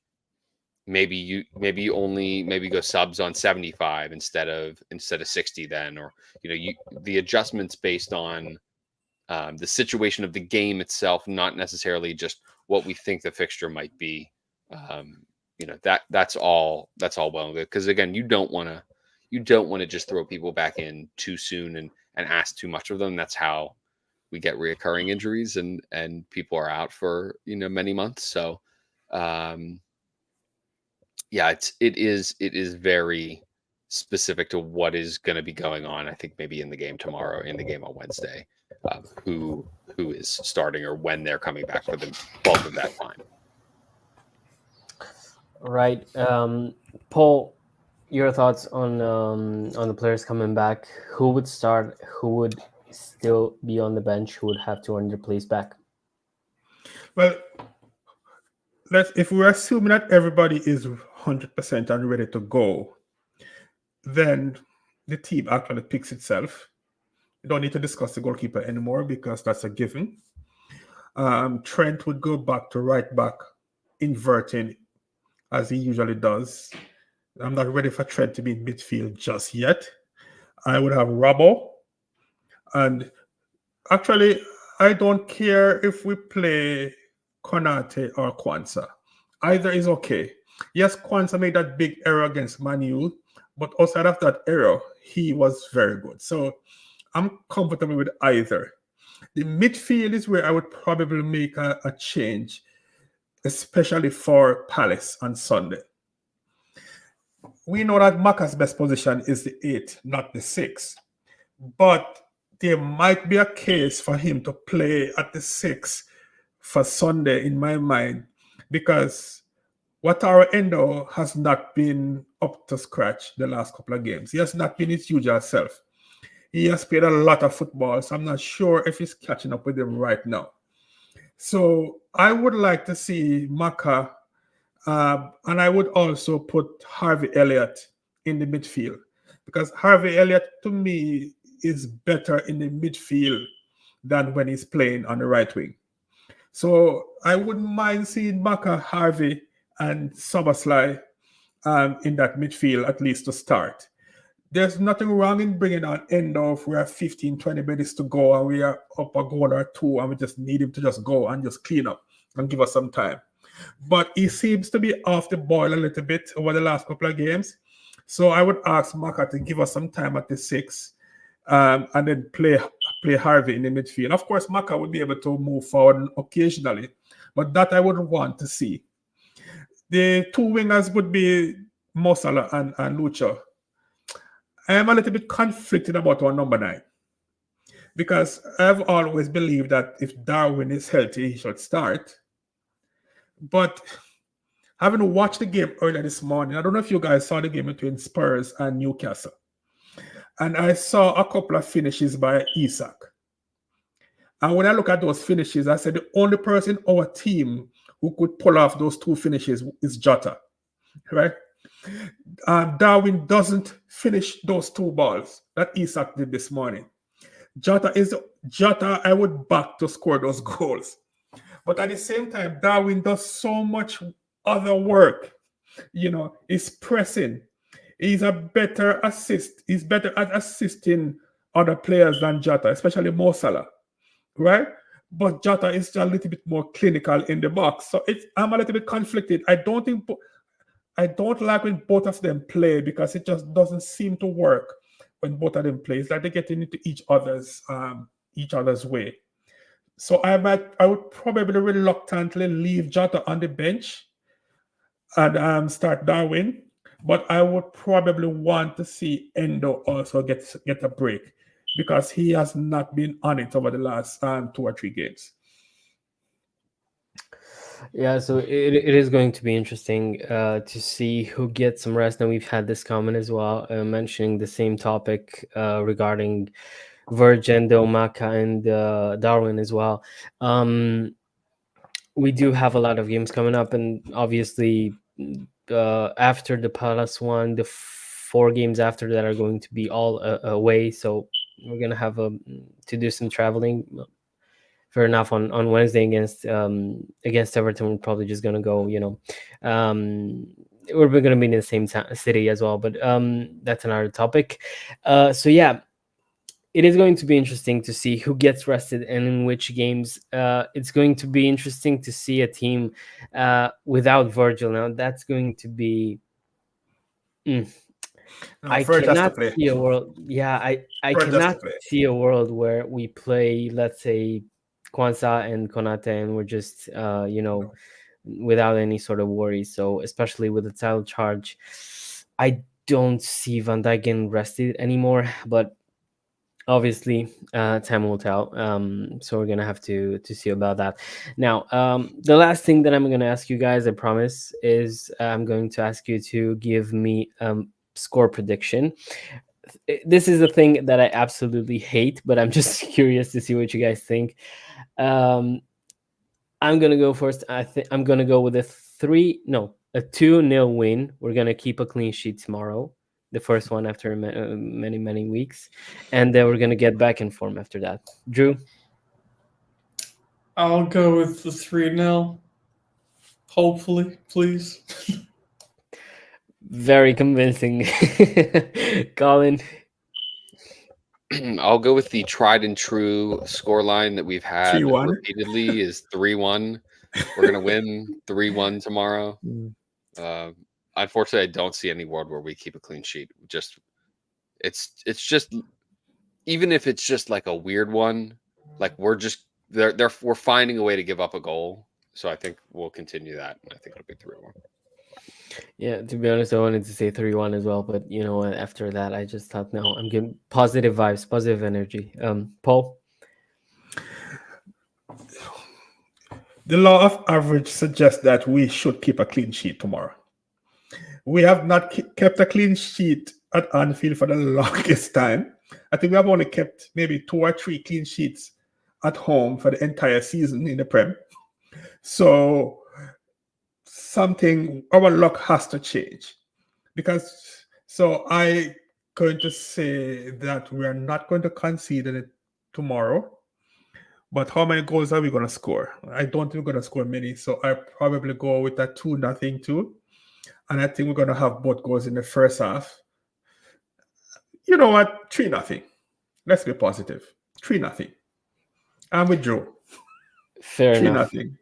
maybe you go subs on 75 instead of 60 then, or the adjustments based on the situation of the game itself, not necessarily just what we think the fixture might be. That's all well and good, because again, you don't want to just throw people back in too soon and ask too much of them. That's how we get reoccurring injuries and people are out for many months. So it is very specific to what is going to be going on. I think maybe in the game tomorrow, in the game on Wednesday, who is starting or when they're coming back for the bulk of that time. Right. Paul, your thoughts on the players coming back? Who would start? Who would still be on the bench? Who would have to earn their place back? Well, if we're assuming that everybody is 100% and ready to go, then the team actually picks itself. You don't need to discuss the goalkeeper anymore because that's a given. Trent would go back to right back, inverting as he usually does. I'm not ready for Trent to be in midfield just yet. I would have Robbo. And actually, I don't care if we play Konate or Kwanzaa. Either is okay. Yes, Kwanzaa made that big error against Man U, but outside of that error, he was very good. So I'm comfortable with either. The midfield is where I would probably make a change, especially for Palace on Sunday. We know that Maka's best position is the 8, not the 6. But there might be a case for him to play at the 6 for Sunday in my mind, because Wataru Endo has not been up to scratch the last couple of games. He has not been his usual self. He has played a lot of football, so I'm not sure if he's catching up with him right now. So I would like to see Maka, and I would also put Harvey Elliott in the midfield, because Harvey Elliott, to me, is better in the midfield than when he's playing on the right wing. So I wouldn't mind seeing Maka, Harvey, and Szoboszlai in that midfield, at least to start. There's nothing wrong in bringing on Endo if we have 15, 20 minutes to go and we are up a goal or two and we just need him to just go and just clean up and give us some time. but he seems to be off the boil a little bit over the last couple of games. So I would ask Maka to give us some time at the 6, and then play Harvey in the midfield. Of course, Maka would be able to move forward occasionally, but that I would want to see. The two wingers would be Mo Salah and Lucho. I am a little bit conflicted about our number 9 because I've always believed that if Darwin is healthy, he should start. But having watched the game earlier this morning, I don't know if you guys saw the game between Spurs and Newcastle. And I saw a couple of finishes by Isak. And when I look at those finishes, I said the only person in our team who could pull off those 2 finishes is Jota, right? Darwin doesn't finish those 2 balls that Isak did this morning. Jota, I would back to score those goals. But at the same time, Darwin does so much other work. He's pressing. He's a better assist. He's better at assisting other players than Jota, especially Mo Salah, right? But Jota is a little bit more clinical in the box. So I'm a little bit conflicted. I don't like when both of them play because it just doesn't seem to work when both of them play. It's like they're getting into each other's way. So I would probably reluctantly leave Jota on the bench and start Darwin, but I would probably want to see Endo also get a break because he has not been on it over the last 2 or 3 games. Yeah, so it is going to be interesting to see who gets some rest. And we've had this comment as well, mentioning the same topic regarding Virgin, Maka, and Darwin as well. We do have a lot of games coming up, and obviously after the Palace one, the 4 games after that are going to be all away. So we're gonna have to do some traveling. Fair enough. On Wednesday against Everton, we're probably just gonna go. We're gonna be in the same city as well, but that's another topic. So yeah, it is going to be interesting to see who gets rested and in which games. It's going to be interesting to see a team without Virgil. Now that's going to be. I cannot see a world. Yeah, I cannot see a world where we play, let's say, Kwanzaa and Konate, and we're just without any sort of worries. So especially with the title charge, I don't see Van Dijk getting rested anymore. But obviously, time will tell. So we're gonna have to see about that. Now, the last thing that I'm gonna ask you guys, I promise, is I'm going to ask you to give me score prediction. This is a thing that I absolutely hate, but I'm just curious to see what you guys think. I'm gonna go first. I'm gonna go with a 2-0 win. We're gonna keep a clean sheet tomorrow, the first one after many weeks, and then we're gonna get back in form after that. Drew? I'll go with the 3-0. Hopefully, please. Very convincing. Colin? I'll go with the tried and true scoreline that we've had 3-1. repeatedly is 3-1. We're gonna win 3-1 tomorrow. Unfortunately, I don't see any world where we keep a clean sheet. It's just, even if it's just like a weird one, like we're finding a way to give up a goal. So I think we'll continue that. I think it'll be 3-1. Yeah, to be honest, I wanted to say 3-1 as well, but you know what? After that, I just thought, no, I'm getting positive vibes, positive energy. Paul? The law of average suggests that we should keep a clean sheet tomorrow. We have not kept a clean sheet at Anfield for the longest time. I think we have only kept maybe 2 or 3 clean sheets at home for the entire season in the Prem. So our luck has to change. I'm going to say that we are not going to concede it tomorrow. But how many goals are we going to score? I don't think we're going to score many. So I probably go with a 2-0 too. And I think we're going to have both goals in the first half. You know what? 3-0. Let's be positive. 3-0. I'm with Joe. Fair enough. 3-0.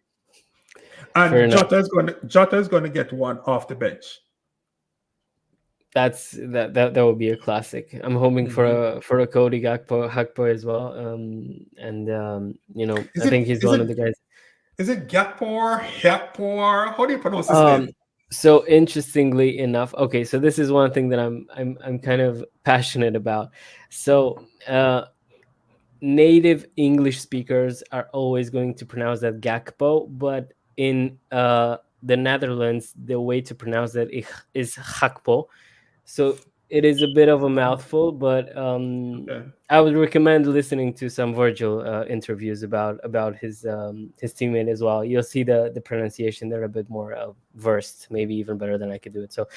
Fair And enough. Jota is going to get one off the bench. That would be a classic. I'm hoping for a Cody Gakpo as well. And Is I it think he's is one it of the guys. is it Gakpo or Hakpo? How do you pronounce his Um, name? so interestingly enough, okay, so this is one thing that I'm kind of passionate about. So native English speakers are always going to pronounce that Gakpo, but in the Netherlands, the way to pronounce that is Hakpo. So it is a bit of a mouthful, but Okay. I would recommend listening to some Virgil interviews about his teammate as well. You'll see the pronunciation; they're a bit more versed, maybe even better than I could do it. So,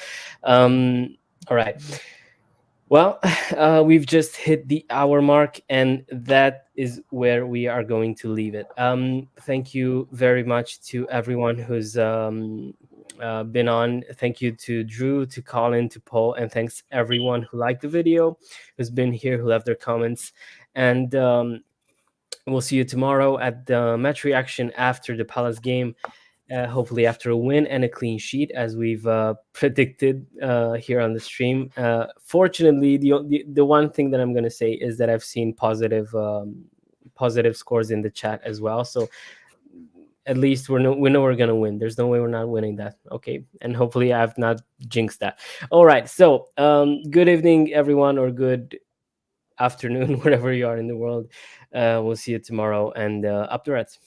all right. Well, we've just hit the hour mark, and that is where we are going to leave it. Thank you very much to everyone who's been on. Thank you to Drew, to Colin, to Paul, and thanks everyone who liked the video, who's been here, who left their comments. And we'll see you tomorrow at the match reaction after the Palace game. Hopefully after a win and a clean sheet, as we've predicted here on the stream. Fortunately, the one thing that I'm going to say is that I've seen positive scores in the chat as well. So at least we know we're going to win. There's no way we're not winning that. Okay, and hopefully I've not jinxed that. All right. So good evening, everyone, or good afternoon, wherever you are in the world. We'll see you tomorrow, and up the Reds.